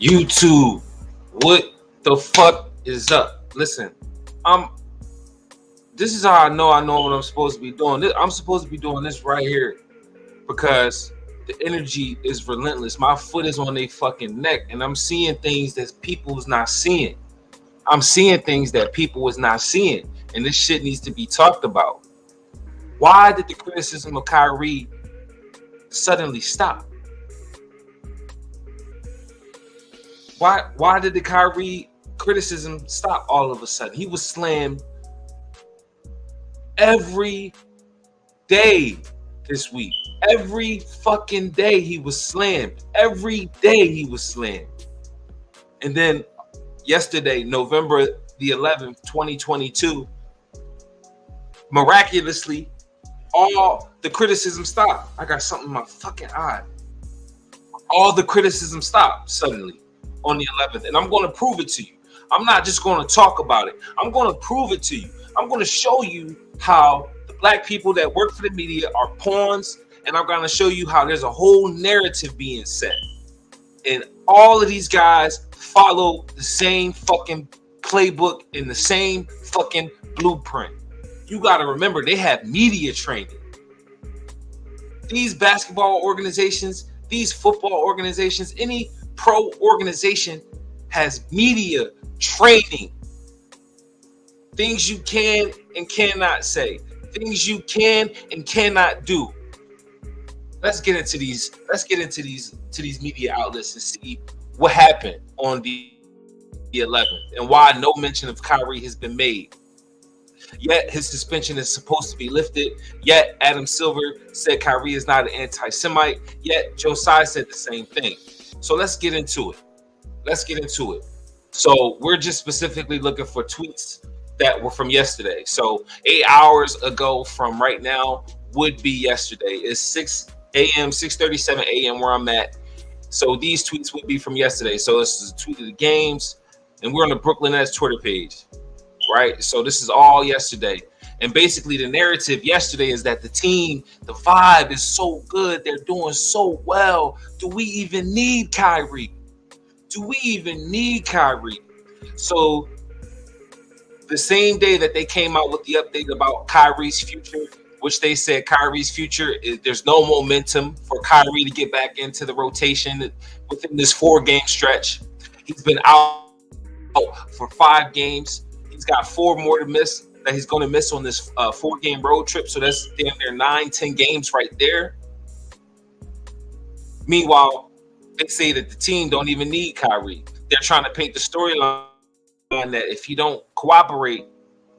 YouTube, what the fuck is up? Listen, this is how I know what I'm supposed to be doing. I'm supposed to be doing this right here because the energy is relentless. My foot is on their fucking neck, and I'm seeing things that people's not seeing. I'm seeing things that people is not seeing, and this shit needs to be talked about. Why did the criticism of Kyrie suddenly stop? Why did the Kyrie criticism stop all of a sudden? He was slammed every day this week. Every fucking day he was slammed. Every day he was slammed. And then yesterday, November the 11th, 2022, miraculously, all the criticism stopped. I got something in my fucking eye. All the criticism stopped suddenly on the 11th. And I'm going to prove it to you. I'm not just going to talk about it. I'm going to prove it to you. I'm going to show you how the black people that work for the media are pawns. And I'm going to show you how there's a whole narrative being set. And all of these guys follow the same fucking playbook in the same fucking blueprint. You got to remember, they have media training. These basketball organizations, these football organizations, any pro organization has media training. Things you can and cannot say. Things you can and cannot do. Let's get into these media outlets and see what happened on the 11th and why no mention of Kyrie has been made. Yet his suspension is supposed to be lifted. Yet Adam Silver said Kyrie is not an anti-Semite. Yet Joe Tsai said the same thing. So let's get into it. So we're just specifically looking for tweets that were from yesterday. So 8 hours ago from right now would be yesterday. It's 6 a.m., 6:37 a.m. where I'm at. So these tweets would be from yesterday. So this is a tweet of the games, and we're on the Brooklyn Nets Twitter page, right? So this is all yesterday. And basically the narrative yesterday is that the team, the vibe is so good. They're doing so well. Do we even need Kyrie? So the same day that they came out with the update about Kyrie's future, which they said Kyrie's future is there's no momentum for Kyrie to get back into the rotation within this 4-game stretch. He's been out for 5 games. He's got 4 more to miss that he's going to miss on this 4-game road trip. So that's damn near 9-10 games right there. Meanwhile, they say that the team don't even need Kyrie. They're trying to paint the storyline that if you don't cooperate,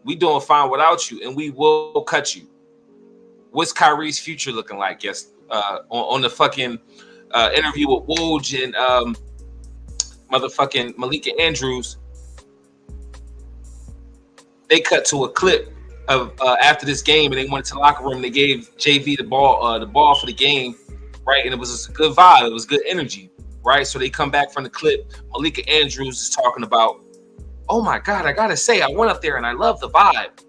we doing fine without you, and we will cut you. What's Kyrie's future looking like? Yes, on the fucking interview with Woj and motherfucking Malika Andrews, they cut to a clip of after this game, and they went to the locker room. And they gave JV the ball for the game, right? And it was a good vibe. It was good energy, right? So they come back from the clip. Malika Andrews is talking about, oh my God, I gotta say, I went up there and I love the vibe.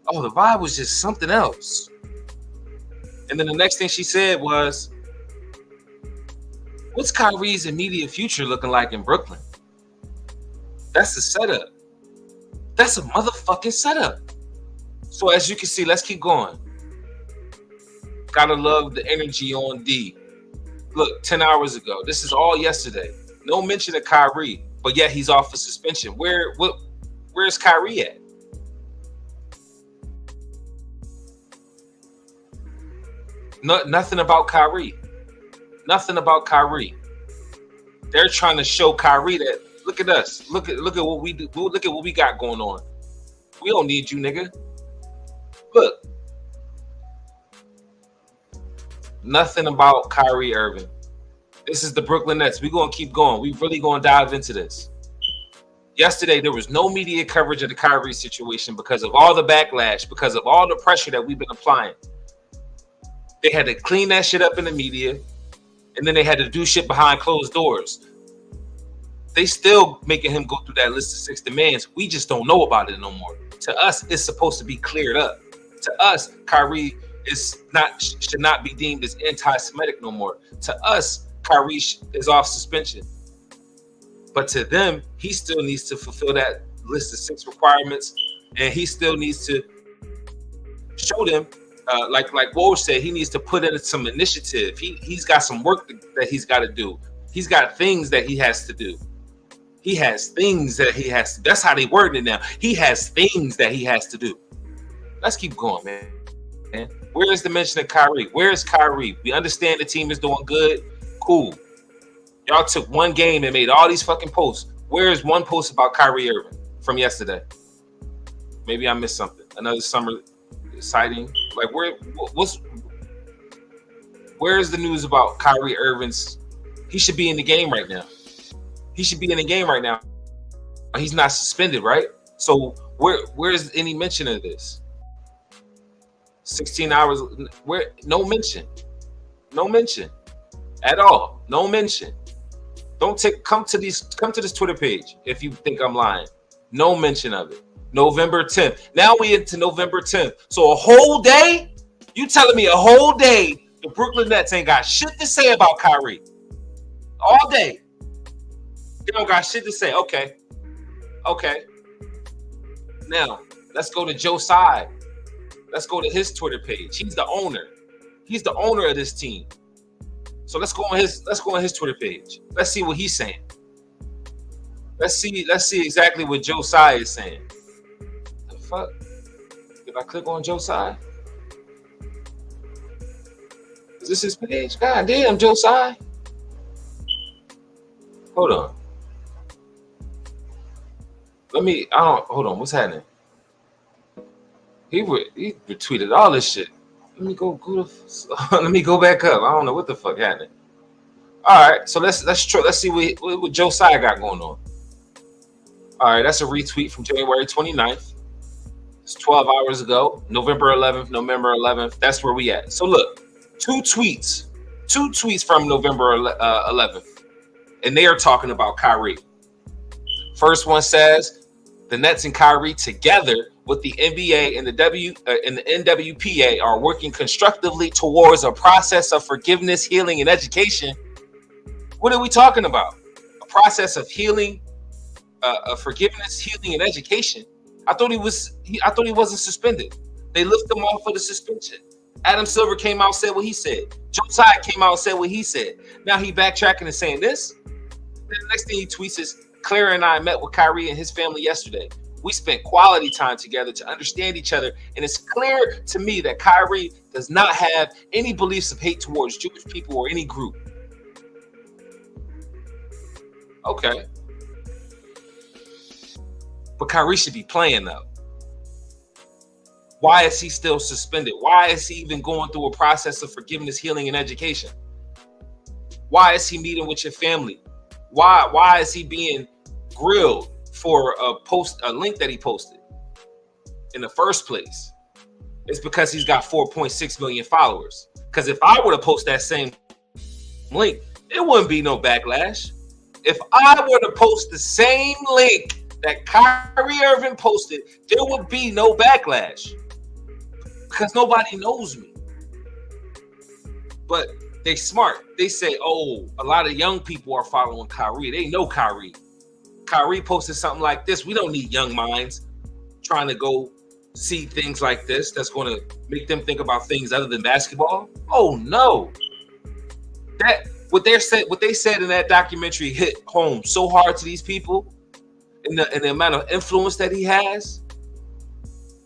Oh, the vibe was just something else. And then the next thing she said was, what's Kyrie's immediate future looking like in Brooklyn? That's the setup. That's a motherfucking setup. So as you can see, let's keep going. Gotta love the energy on D. Look, 10 hours ago. This is all yesterday. No mention of Kyrie, but yet he's off for suspension. Where's Kyrie at? Nothing about Kyrie. Nothing about Kyrie. They're trying to show Kyrie that look at us. Look at what we do. Look at what we got going on. We don't need you, nigga. Look. Nothing about Kyrie Irving. This is the Brooklyn Nets. We're going to keep going. We really going to dive into this. Yesterday, there was no media coverage of the Kyrie situation because of all the backlash, because of all the pressure that we've been applying. They had to clean that shit up in the media, and then they had to do shit behind closed doors. They still making him go through that list of 6 demands. We just don't know about it no more. To us, it's supposed to be cleared up. To us, Kyrie should not be deemed as anti-Semitic no more. To us, Kyrie is off suspension. But to them, he still needs to fulfill that list of 6 requirements, and he still needs to show them, like Woj said, he needs to put in some initiative. He's got some work that he's got to do. He's got things that he has to do. He has things that he has to. That's how they word it now. He has things that he has to do. Let's keep going, man. Where is the mention of Kyrie? Where is Kyrie? We understand the team is doing good. Cool. Y'all took one game and made all these fucking posts. Where is one post about Kyrie Irving from yesterday? Maybe I missed something. Another summer sighting. Like where is the news about Kyrie Irving's? He should be in the game right now. He should be in the game right now. He's not suspended, right? So where's any mention of this? 16 hours. Where? No mention. No mention at all. No mention. Don't come to this Twitter page if you think I'm lying. No mention of it. November 10th. Now we into November 10th. So a whole day? You telling me a whole day the Brooklyn Nets ain't got shit to say about Kyrie? All day. They don't got shit to say. Okay. Now, let's go to Joe Tsai. Let's go to his Twitter page. He's the owner. He's the owner of this team. So let's go on his Twitter page. Let's see what he's saying. Let's see exactly what Joe Tsai is saying. The fuck? Did I click on Joe Tsai? Is this his page? God damn, Joe Tsai. Hold on. Hold on. What's happening? He retweeted all this shit. Let me go back up. I don't know what the fuck happened. All right, so let's see what Joe Tsai got going on. All right, that's a retweet from January 29th. It's 12 hours ago, November 11th. That's where we at. So look, two tweets from November 11th, and they are talking about Kyrie. First one says the Nets and Kyrie together with the NBA and the NWPA are working constructively towards a process of forgiveness, healing, and education. What are we talking about? A process of healing, of forgiveness, healing, and education. I thought he wasn't suspended. They lifted him off of the suspension. Adam Silver came out and said what he said. Joe Tsai came out and said what he said. Now he backtracking and saying this. Then the next thing he tweets is, Clara and I met with Kyrie and his family yesterday. We spent quality time together to understand each other, and it's clear to me that Kyrie does not have any beliefs of hate towards Jewish people or any group. Okay. But Kyrie should be playing, though. Why is he still suspended? Why is he even going through a process of forgiveness, healing, and education? Why is he meeting with your family? Why is he being grilled for a link that he posted in the first place? It's because he's got 4.6 million followers. Because if I were to post that same link, it wouldn't be no backlash. If I were to post the same link that Kyrie Irving posted, there would be no backlash because nobody knows me. But they smart. They say, oh, a lot of young people are following Kyrie. They know Kyrie. Kyrie posted something like this. We don't need young minds trying to go see things like this that's going to make them think about things other than basketball. Oh no. What they said in that documentary hit home so hard to these people, and the amount of influence that he has.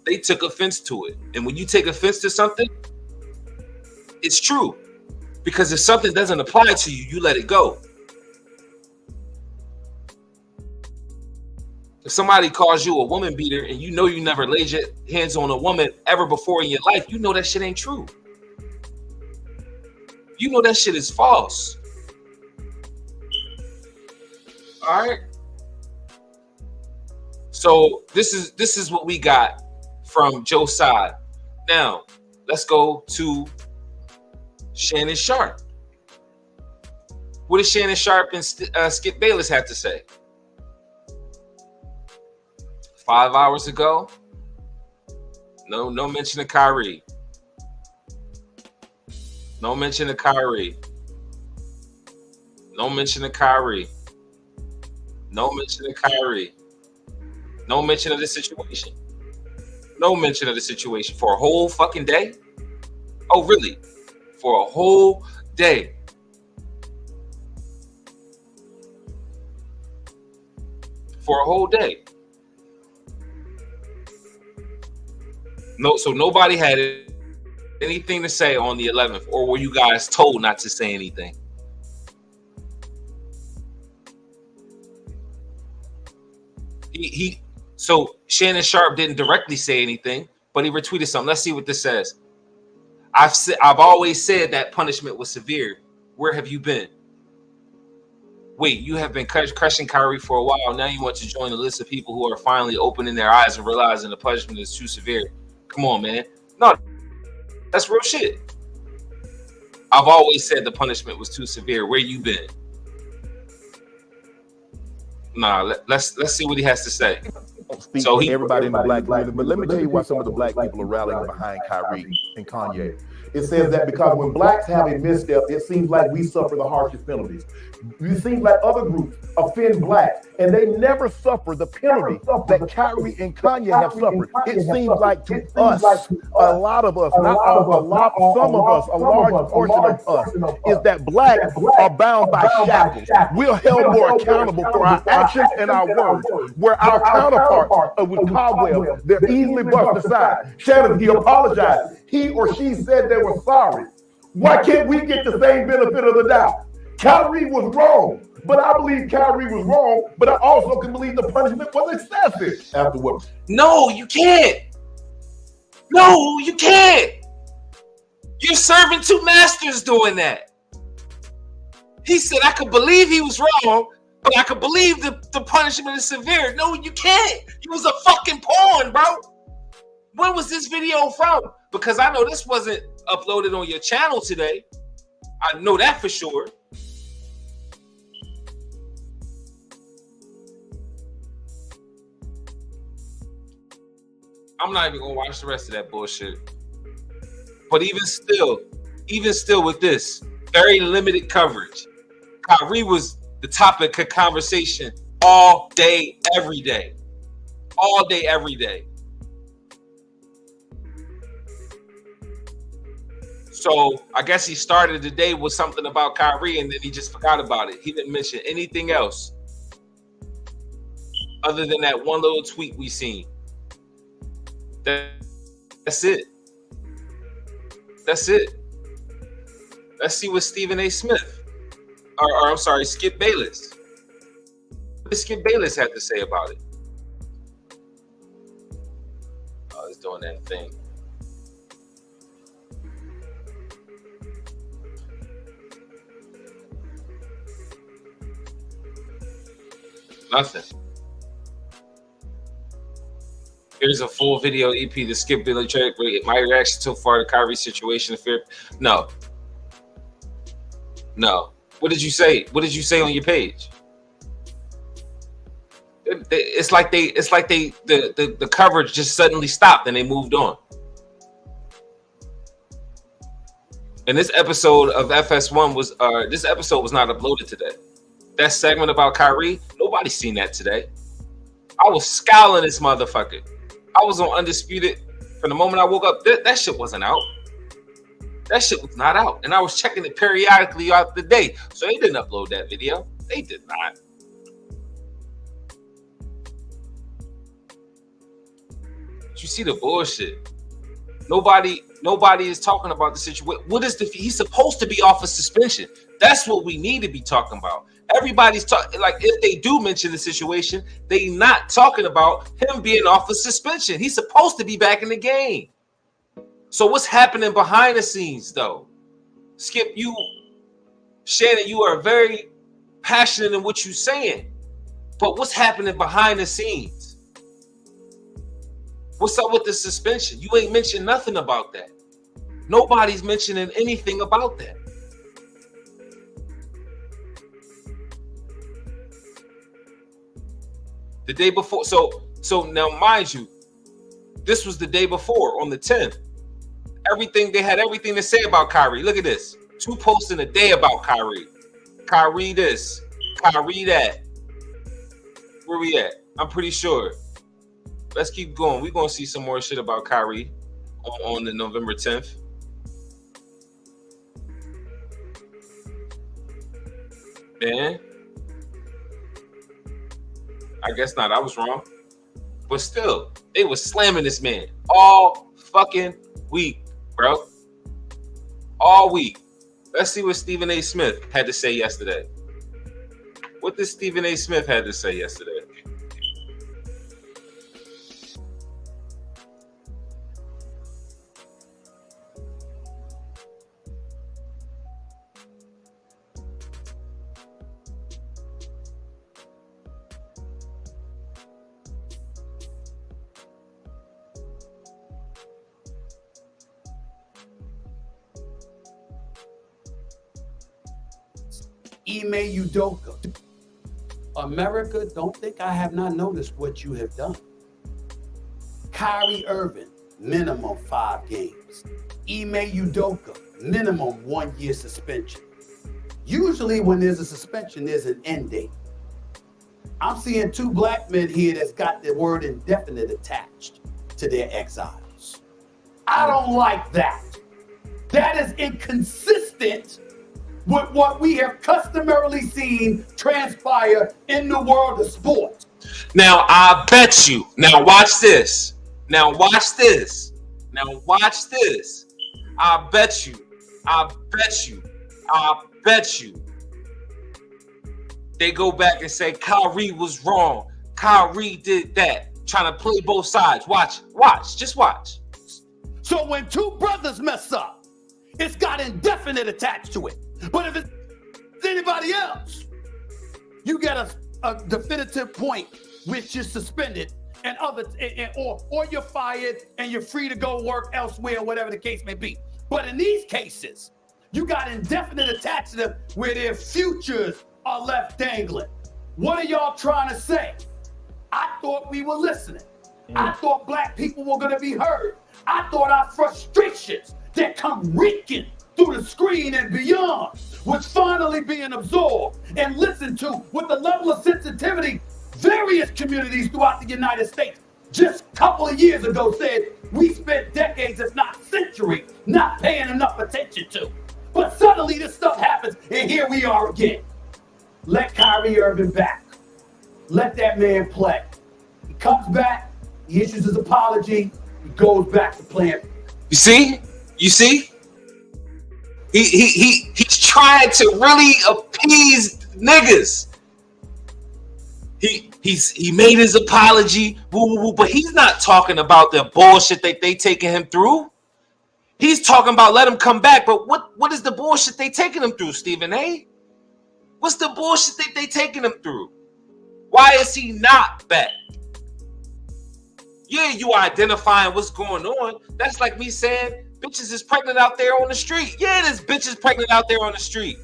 They took offense to it. And when you take offense to something, it's true. Because if something doesn't apply to you, you let it go. If somebody calls you a woman beater and you know you never laid your hands on a woman ever before in your life, you know that shit ain't true. You know that shit is false. All right. So this is what we got from Joe Tsai. Now let's go to Shannon Sharp. What does Shannon Sharp and Skip Bayless have to say? 5 hours ago, no mention of Kyrie. No mention of Kyrie. No mention of Kyrie. No mention of Kyrie. No mention of the situation. No mention of the situation for a whole fucking day. Oh, really? For a whole day. For a whole day. No, so nobody had anything to say on the 11th, or were you guys told not to say anything? So Shannon Sharp didn't directly say anything, but he retweeted something. Let's see what this says. I've always said that punishment was severe. Where have you been? Wait, you have been crushing Kyrie for a while. Now you want to join the list of people who are finally opening their eyes and realizing the punishment is too severe. Come on, man. No, that's real shit. I've always said the punishment was too severe. Where you been? Nah, let's see what he has to say. Speak so for everybody in the black community, but let me tell you why some of the black people are rallying behind Kyrie and Kanye. It says that because when blacks have a misstep, it seems like we suffer the harshest penalties. It seems like other groups offend blacks, and they never suffer the penalty that Kyrie and Kanye have suffered. It seems like to us, a lot of us, not all, a lot, some of us, a large portion of us, is that blacks are bound by shackles. We're held more accountable for our actions and our words, where our counterparts with Caldwell, they're easily brushed aside. Shannon, he apologized. He or she said they were sorry. Why can't we get the same benefit of the doubt? Kyrie was wrong, but I believe Kyrie was wrong, but I also can believe the punishment was excessive afterwards. No, you can't. No, you can't. You're serving two masters doing that. He said, I could believe he was wrong, but I could believe the punishment is severe. No, you can't. He was a fucking pawn, bro. When was this video from? Because I know this wasn't uploaded on your channel today. I know that for sure. I'm not even gonna watch the rest of that bullshit. But even still with this, very limited coverage. Kyrie was the topic of conversation all day, every day. All day, every day. So I guess he started the day with something about Kyrie and then he just forgot about it. He didn't mention anything else other than that one little tweet we seen. That's it. That's it. Let's see what Stephen A. Smith, or I'm sorry, Skip Bayless. What does Skip Bayless have to say about it? Oh, he's doing that thing. Nothing. Here's a full video EP to Skip Bayless. My reaction so far to Kyrie's situation. No. What did you say? What did you say on your page? It's like the coverage just suddenly stopped and they moved on. And this episode of FS1 was not uploaded today. That segment about Kyrie, nobody's seen that today. I was scowling this motherfucker. I was on Undisputed from the moment I woke up. That shit wasn't out. That shit was not out. And I was checking it periodically throughout the day. So they didn't upload that video. They did not. Did you see the bullshit? Nobody is talking about the situation. He's supposed to be off of suspension. That's what we need to be talking about. Everybody's talking, like, if they do mention the situation, they not talking about him being off of suspension. He's supposed to be back in the game. So what's happening behind the scenes, though? Skip, Shannon, you are very passionate in what you're saying. But what's happening behind the scenes? What's up with the suspension? You ain't mentioned nothing about that. Nobody's mentioning anything about that. The day before, so now mind you, this was the day before on the 10th. They had everything to say about Kyrie. Look at this. 2 posts in a day about Kyrie. Kyrie this, Kyrie that. Where we at? I'm pretty sure. Let's keep going. We're gonna see some more shit about Kyrie on the November 10th. Man, I guess not. I was wrong. But still, they was slamming this man all fucking week, bro. All week. Let's see what Stephen A. Smith had to say yesterday. What did Stephen A. Smith had to say yesterday? Ime Udoka. America, don't think I have not noticed what you have done. Kyrie Irving, minimum 5 games. Ime Udoka, minimum 1 year suspension. Usually when there's a suspension, there's an end date. I'm seeing 2 black men here that's got the word indefinite attached to their exiles. I don't like that. That is inconsistent with what we have customarily seen transpire in the world of sports. Now, I bet you. Now, watch this. Now, watch this. Now, watch this. I bet you. I bet you. I bet you. They go back and say Kyrie was wrong. Kyrie did that. Trying to play both sides. Watch. Watch. Just watch. So when 2 brothers mess up, it's got indefinite attached to it. But if it's anybody else, you get a definitive point which is suspended and or you're fired and you're free to go work elsewhere, whatever the case may be. But in these cases, you got indefinite attached to them where their futures are left dangling. What are y'all trying to say? I thought we were listening. I thought black people were going to be heard. I thought our frustrations that come reeking through the screen and beyond was finally being absorbed and listened to with the level of sensitivity various communities throughout the United States just a couple of years ago said we spent decades, if not centuries, not paying enough attention to. But suddenly this stuff happens and here we are again. Let Kyrie Irving back. Let that man play. He comes back, he issues his apology, he goes back to playing. You see? You see? He's trying to really appease niggas. He made his apology, but he's not talking about the bullshit that they taking him through. He's talking about let him come back. But what is the bullshit they taking him through, Stephen A? What's the bullshit that they taking him through? Why is he not back? Yeah, you identifying what's going on. That's like me saying bitches is pregnant out there on the street. Yeah, this bitch is pregnant out there on the street.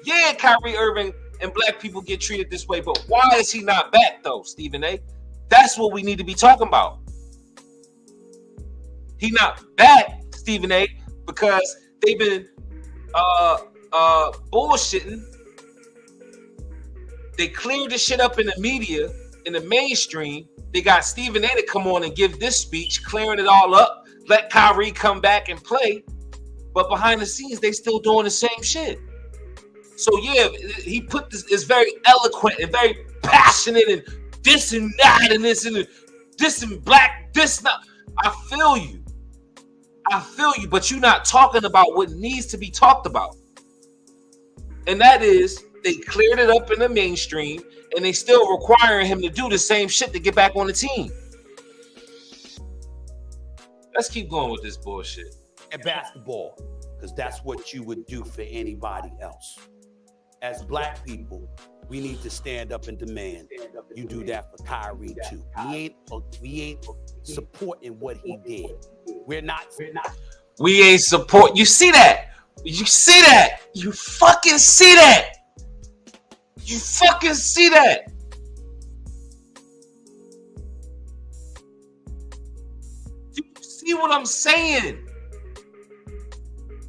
Yeah, Kyrie Irving and black people get treated this way, but why is he not back though, Stephen A? That's what we need to be talking about. He not back, Stephen A, because they've been bullshitting. They cleared the shit up in the media, in the mainstream. They got Stephen A to come on and give this speech, clearing it all up, let Kyrie come back and play. But behind the scenes, they still doing the same shit. So yeah, he put this, is very eloquent and very passionate and this and that and this and this and black, this not. I feel you, but you're not talking about what needs to be talked about. And that is, they cleared it up in the mainstream and they still requiring him to do the same shit to get back on the team. Let's keep going with this bullshit. And basketball, because that's what you would do for anybody else. As black people, we need to stand up and demand you do that for Kyrie too. We ain't supporting what he did. We're not. We ain't support. You see that? You see that? You fucking see that? You fucking see that? You see what I'm saying?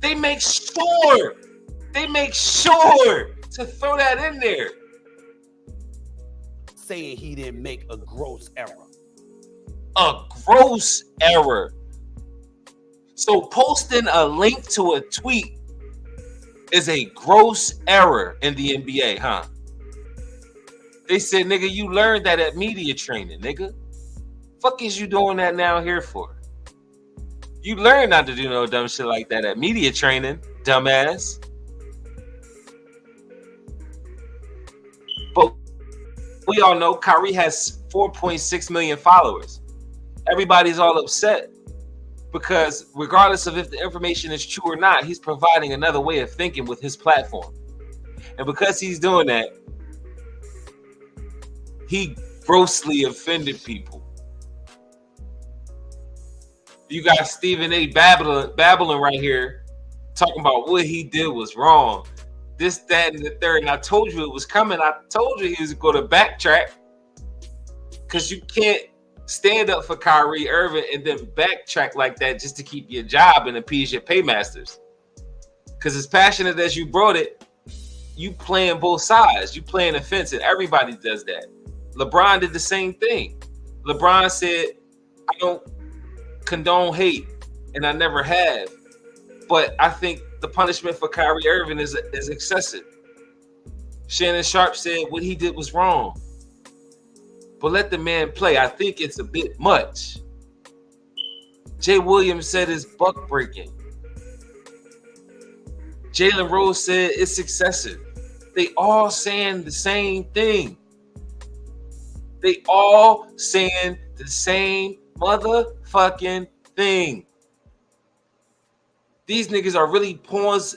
They make sure to throw that in there. saying he didn't make a gross error. A gross error. So posting a link to a tweet is a gross error in the NBA, huh? They said, nigga, you learned that at media training, nigga. Fuck is you doing that now here for? You learned not to do no dumb shit like that at media training, dumbass. But we all know Kyrie has 4.6 million followers. Everybody's all upset because regardless of if the information is true or not, he's providing another way of thinking with his platform. And because he's doing that, he grossly offended people. You got Stephen A. babbling right here, talking about what he did was wrong. This, that, and the third. And I told you it was coming. I told you he was going to backtrack. Because you can't stand up for Kyrie Irving and then backtrack like that just to keep your job and appease your paymasters. Because as passionate as you brought it, you playing both sides. You playing the fence, and everybody does that. LeBron did the same thing. LeBron said, I don't condone hate, and I never have. But I think the punishment for Kyrie Irving is excessive. Shannon Sharp said what he did was wrong. But let the man play. I think it's a bit much. Jay Williams said it's buck breaking. Jalen Rose said it's excessive. They all saying the same thing. They all saying the same motherfucking thing. These niggas are really pawns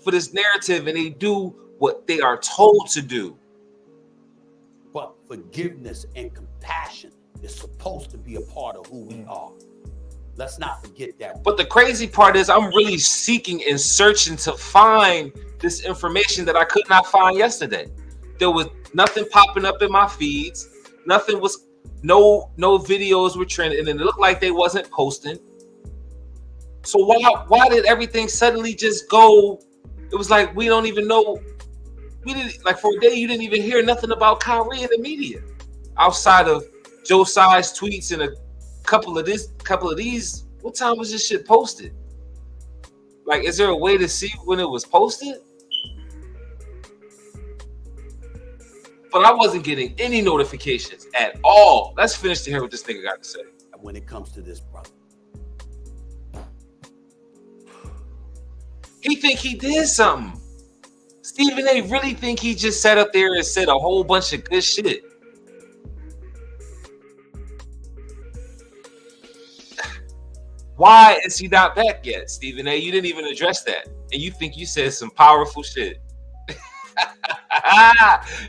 for this narrative, and they do what they are told to do. But forgiveness and compassion is supposed to be a part of who we are. Let's not forget that. But the crazy part is I'm really seeking and searching to find this information that I could not find yesterday. There was nothing popping up in my feeds. Nothing was, no videos were trending, and it looked like they wasn't posting. So why did everything suddenly just go? It was like we don't even know. We didn't, like, for a day you didn't even hear nothing about Kyrie in the media, outside of Joe Tsai's tweets and a couple of these. What time was this shit posted? Like, is there a way to see when it was posted? But I wasn't getting any notifications at all. Let's finish to hear what this nigga got to say. When it comes to this brother, he think he did something. Stephen A. really think he just sat up there and said a whole bunch of good shit. Why is he not back yet, Stephen A.? You didn't even address that. And you think you said some powerful shit.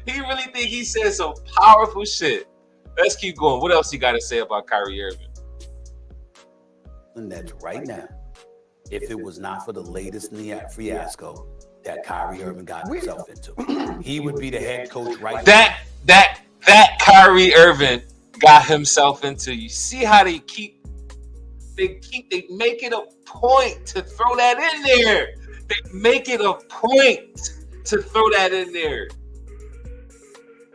He really think he said some powerful shit. Let's keep going. What else you got to say about Kyrie Irving? And that's right now. If it was not for the latest fiasco that Kyrie Irving got himself into, he would be the head coach right now. That Kyrie Irving got himself into. You see how they make it a point to throw that in there. They make it a point to throw that in there.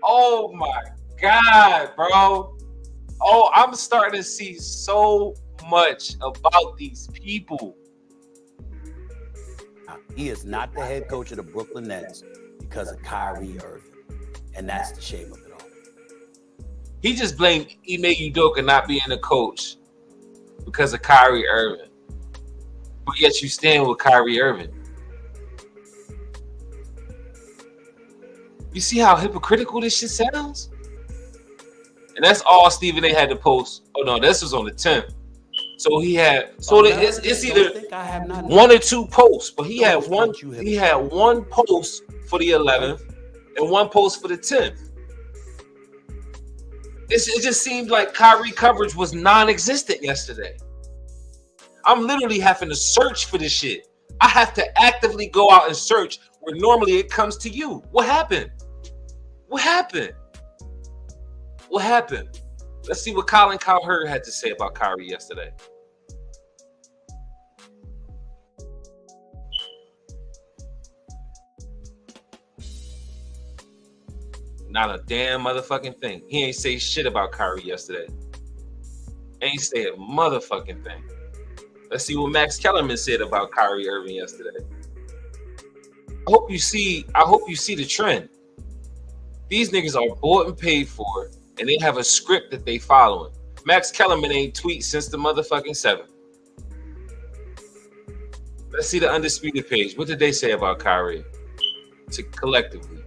Oh my God, bro. Oh, I'm starting to see so much about these people. He is not the head coach of the Brooklyn Nets because of Kyrie Irving. And that's the shame of it all. He just blamed Ime Udoka not being a coach because of Kyrie Irving. But yet you stand with Kyrie Irving. You see how hypocritical this shit sounds? And that's all Stephen A. had to post. Oh no, this was on the 10th. So he had it's either one or two posts, but he had one post for the 11th and one post for the 10th. It just seemed like Kyrie coverage was non-existent yesterday. I'm literally having to search for this shit. I have to actively go out and search where normally it comes to you. What happened? What happened? What happened? Let's see what Colin Cowherd had to say about Kyrie yesterday. Not a damn motherfucking thing. He ain't say shit about Kyrie yesterday. Ain't say a motherfucking thing. Let's see what Max Kellerman said about Kyrie Irving yesterday. I hope you see the trend. These niggas are bought and paid for, and they have a script that they following. Max Kellerman ain't tweet since the motherfucking 7th. Let's see the Undisputed page. What did they say about Kyrie? Collectively.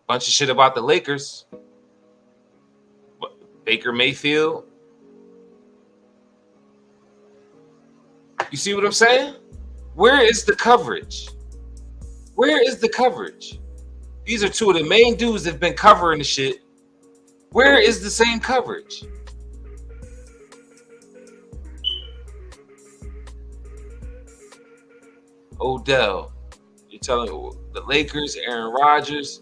Bunch of shit about the Lakers. Baker Mayfield. You see what I'm saying? Where is the coverage? Where is the coverage? These are two of the main dudes that have been covering the shit. Where is the same coverage? Odell. You're telling the Lakers, Aaron Rodgers.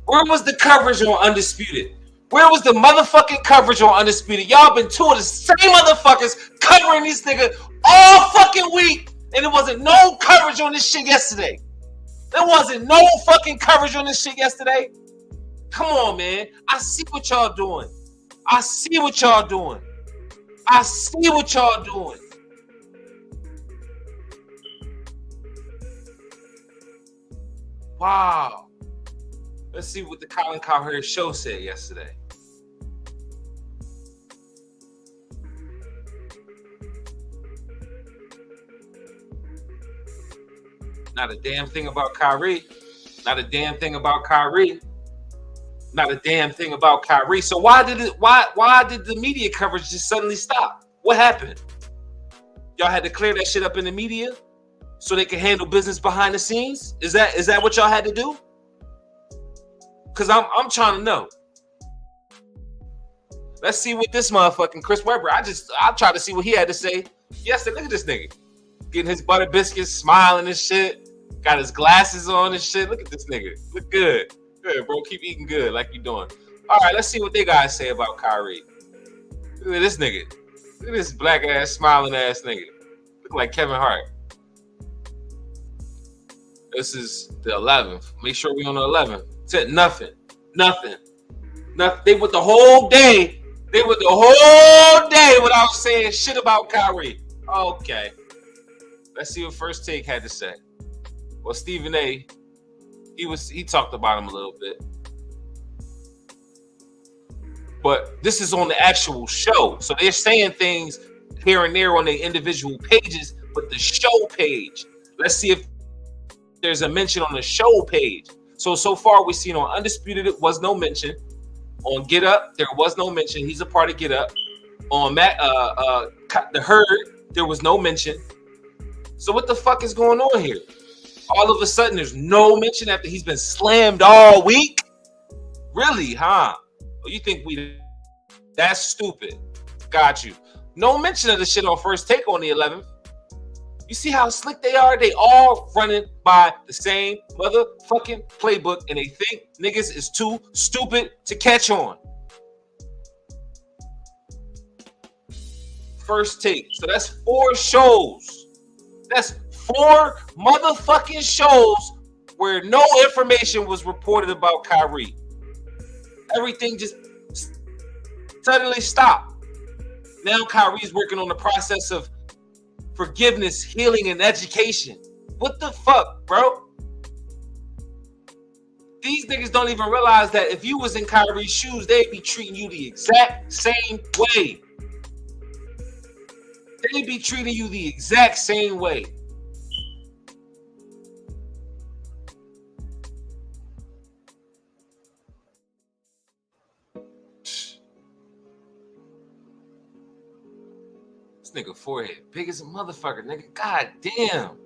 Where was the coverage on Undisputed? Where was the motherfucking coverage on Undisputed? Y'all been two of the same motherfuckers covering these niggas all fucking week, and there wasn't no coverage on this shit yesterday. There wasn't no fucking coverage on this shit yesterday. Come on, man. I see what y'all doing. I see what y'all doing. I see what y'all doing. Wow. Let's see what the Colin Cowherd show said yesterday. Not a damn thing about Kyrie. Not a damn thing about Kyrie. Not a damn thing about Kyrie. So why did the media coverage just suddenly stop? What happened? Y'all had to clear that shit up in the media so they can handle business behind the scenes? Is that what y'all had to do? Cause I'm trying to know. Let's see what this motherfucking Chris Webber. I tried to see what he had to say. Yes, look at this nigga. Getting his butter biscuits, smiling and shit. Got his glasses on and shit. Look at this nigga. Look good. Good, bro. Keep eating good like you doing. All right, let's see what they guys say about Kyrie. Look at this nigga. Look at this black ass, smiling ass nigga. Look like Kevin Hart. This is the 11th. Make sure we on the 11th. Said nothing. They went the whole day. Without saying shit about Kyrie. Okay. Let's see what First Take had to say. Well, Stephen A, he talked about him a little bit. But this is on the actual show. So they're saying things here and there on their individual pages, but the show page. Let's see if there's a mention on the show page. So far we've seen on Undisputed, it was no mention. On Get Up, there was no mention. He's a part of Get Up. On The Herd, there was no mention. So what the fuck is going on here? All of a sudden, there's no mention after he's been slammed all week? Really, huh? Oh, you think that's stupid. Got you. No mention of the shit on First Take on the 11th. You see how slick they are? They all running by the same motherfucking playbook, and they think niggas is too stupid to catch on. First Take. So that's 4 shows. That's 4 motherfucking shows where no information was reported about Kyrie. Everything just suddenly stopped. Now Kyrie's working on the process of forgiveness, healing, and education. What the fuck, bro? These niggas don't even realize that if you was in Kyrie's shoes, they'd be treating you the exact same way. They'd be treating you the exact same way. This nigga forehead big as a motherfucker, nigga. God damn.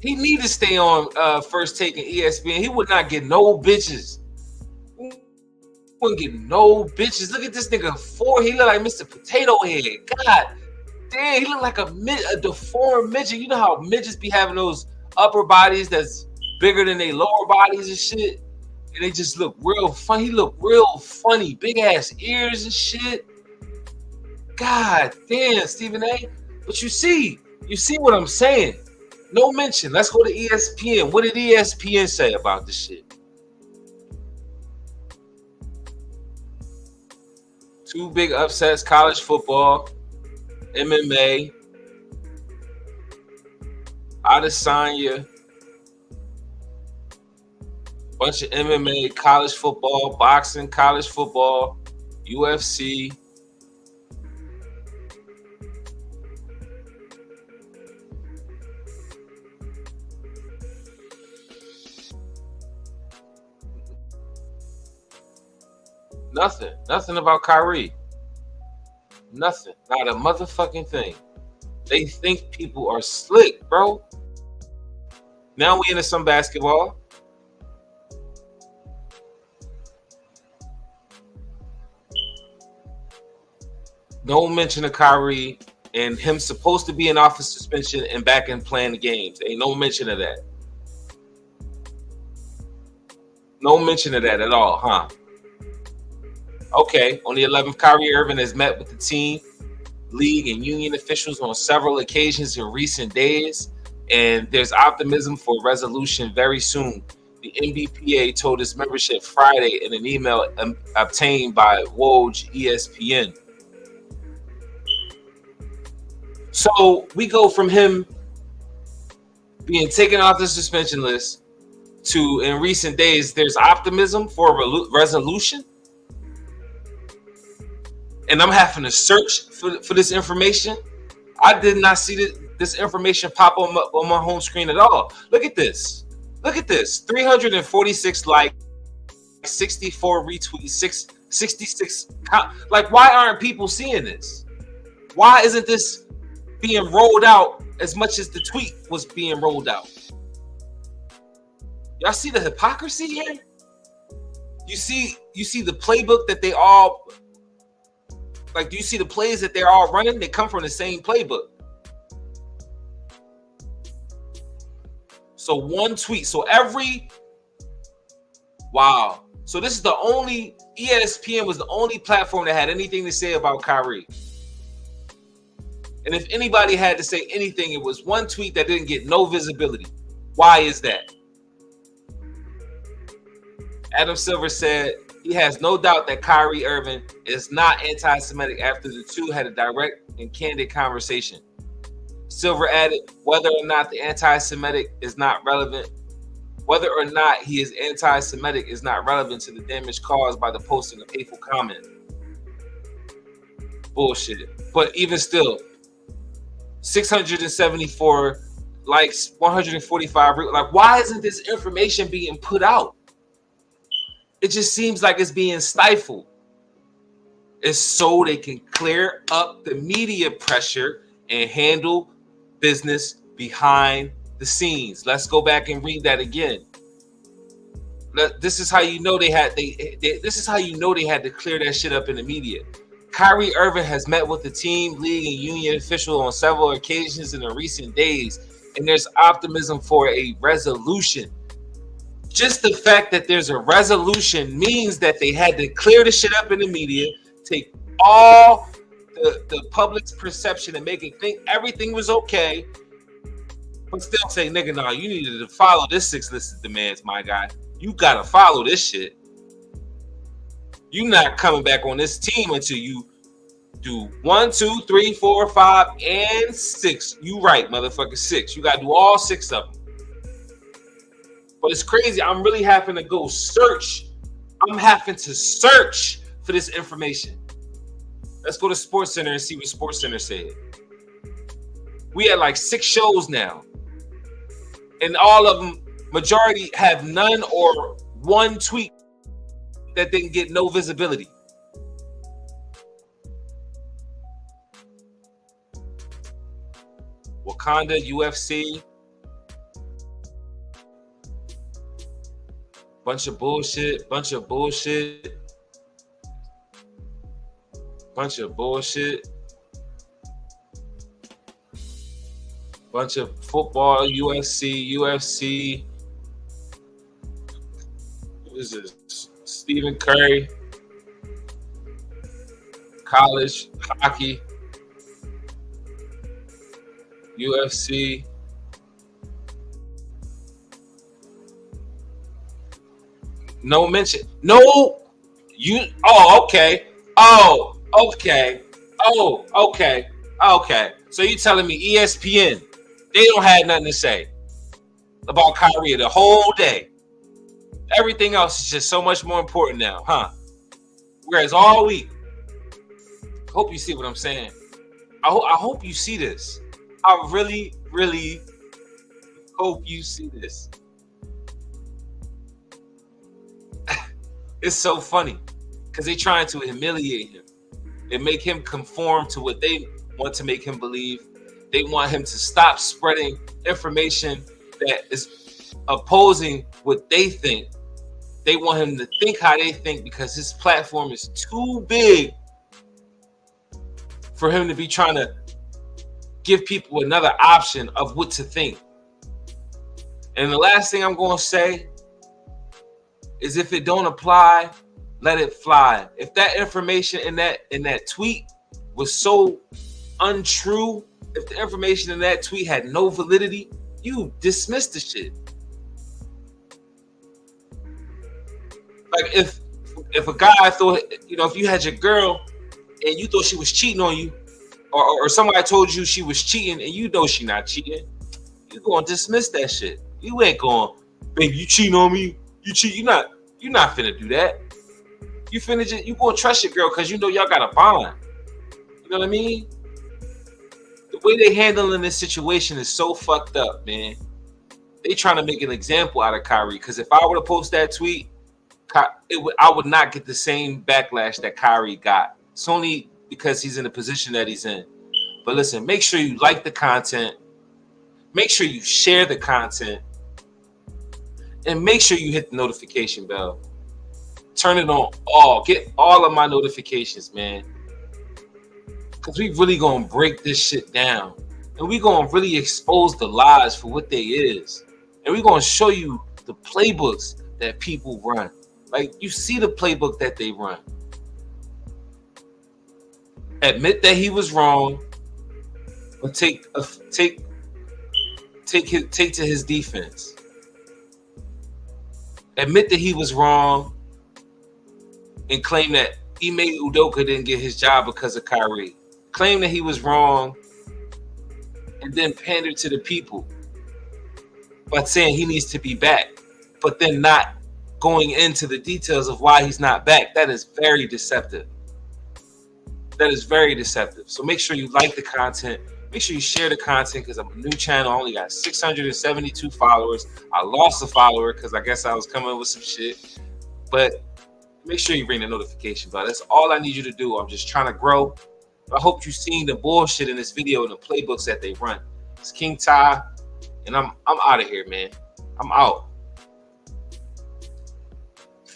He need to stay on First Take and ESPN. He would not get no bitches. He wouldn't get no bitches. Look at this nigga forehead. He look like Mr. Potato Head. God damn, he look like a deformed midget. You know how midgets be having those upper bodies that's bigger than their lower bodies and shit? And they just look real funny. He look real funny. Big ass ears and shit. God damn, Stephen A. But you see what I'm saying. No mention. Let's go to ESPN. What did ESPN say about this shit? Two big upsets, college football, MMA, Adesanya, bunch of MMA, college football, boxing, college football, UFC. Nothing about Kyrie. Nothing. Not a motherfucking thing. They think people are slick, bro. Now we into some basketball. No mention of Kyrie and him supposed to be in off suspension and back in playing the games. Ain't no mention of that. No mention of that at all, huh? Okay, on the 11th, Kyrie Irving has met with the team, league, and union officials on several occasions in recent days, and there's optimism for resolution very soon. The NBPA told its membership Friday in an email obtained by Woj ESPN. So we go from him being taken off the suspension list to, in recent days, there's optimism for a resolution. And I'm having to search for this information. I did not see this information pop on my home screen at all. Look at this. Look at this. 346 likes, 64 retweets, 66. Like, why aren't people seeing this? Why isn't this being rolled out as much as the tweet was being rolled out? Y'all see the hypocrisy here? You see the playbook that they all... Like, do you see the plays that they're all running? They come from the same playbook. So one tweet. So wow. So this is the only, ESPN was the only platform that had anything to say about Kyrie. And if anybody had to say anything, it was one tweet that didn't get no visibility. Why is that? Adam Silver said he has no doubt that Kyrie Irving is not anti-Semitic after the two had a direct and candid conversation. Silver added, whether or not the anti-Semitic is not relevant, whether or not he is anti-Semitic is not relevant to the damage caused by the posting of hateful comment. Bullshit. But even still, 674 likes, 145. Like, why isn't this information being put out? It just seems like it's being stifled. It's so they can clear up the media pressure and handle business behind the scenes. Let's go back and read that again. This is how you know this is how you know they had to clear that shit up in the media. Kyrie Irving has met with the team, league, and union official on several occasions in the recent days, and there's optimism for a resolution. Just the fact that there's a resolution means that they had to clear the shit up in the media, take all the public's perception and make it think everything was okay, but still say, nigga, nah, you needed to follow this 6 listed demands, my guy. You gotta follow this shit. You're not coming back on this team until you do 1, 2, 3, 4, 5, and 6. You right, motherfucker, 6. You gotta do all 6 of them. But it's crazy. I'm really having to go search. I'm having to search for this information. Let's go to SportsCenter and see what SportsCenter said. We had like 6 shows now. And all of them, majority have none or one tweet that didn't get no visibility. Wakanda, UFC. Bunch of bullshit. Bunch of football, UFC. What is this? Stephen Curry. college, hockey, UFC. No mention. No. You. Oh, okay. Oh, okay. Oh, okay. Okay. So you telling me ESPN, they don't have nothing to say about Kyrie the whole day. Everything else is just so much more important now, huh? Whereas all week, hope you see what I'm saying. I hope you see this. I really, really hope you see this. It's so funny because they're trying to humiliate him and make him conform to what they want to make him believe. They want him to stop spreading information that is opposing what they think. They want him to think how they think because his platform is too big for him to be trying to give people another option of what to think. And the last thing I'm going to say is if it don't apply, let it fly. If that information in that tweet was so untrue, if the information in that tweet had no validity, you dismiss the shit. Like if a guy thought, if you had your girl and you thought she was cheating on you, or somebody told you she was cheating and you know she not cheating, you're gonna dismiss that shit. You ain't going, baby, you cheating on me? You cheat? You're not finna do that. You gonna trust your girl because you know y'all got a bond. You know what I mean? The way they handling this situation is so fucked up, man. They trying to make an example out of Kyrie because if I were to post that tweet, I would not get the same backlash that Kyrie got. It's only because he's in the position that he's in. But listen, make sure you like the content. Make sure you share the content. And make sure you hit the notification bell. Turn it on all. Get all of my notifications, man. Because we really going to break this shit down. And we going to really expose the lies for what they is. And we're going to show you the playbooks that people run. Like, you see the playbook that they run. Admit that he was wrong, but take to his defense. Admit that he was wrong and claim that Ime Udoka didn't get his job because of Kyrie. Claim that he was wrong and then pander to the people by saying he needs to be back, but then not going into the details of why he's not back. That is very deceptive. That is very deceptive. So make sure you like the content. Make sure you share the content because I'm a new channel. I only got 672 followers. I lost a follower because I guess I was coming up with some shit. But make sure you ring the notification bell. That's all I need you to do. I'm just trying to grow. I hope you've seen the bullshit in this video and the playbooks that they run. It's King Ty, and I'm out of here, man. I'm out.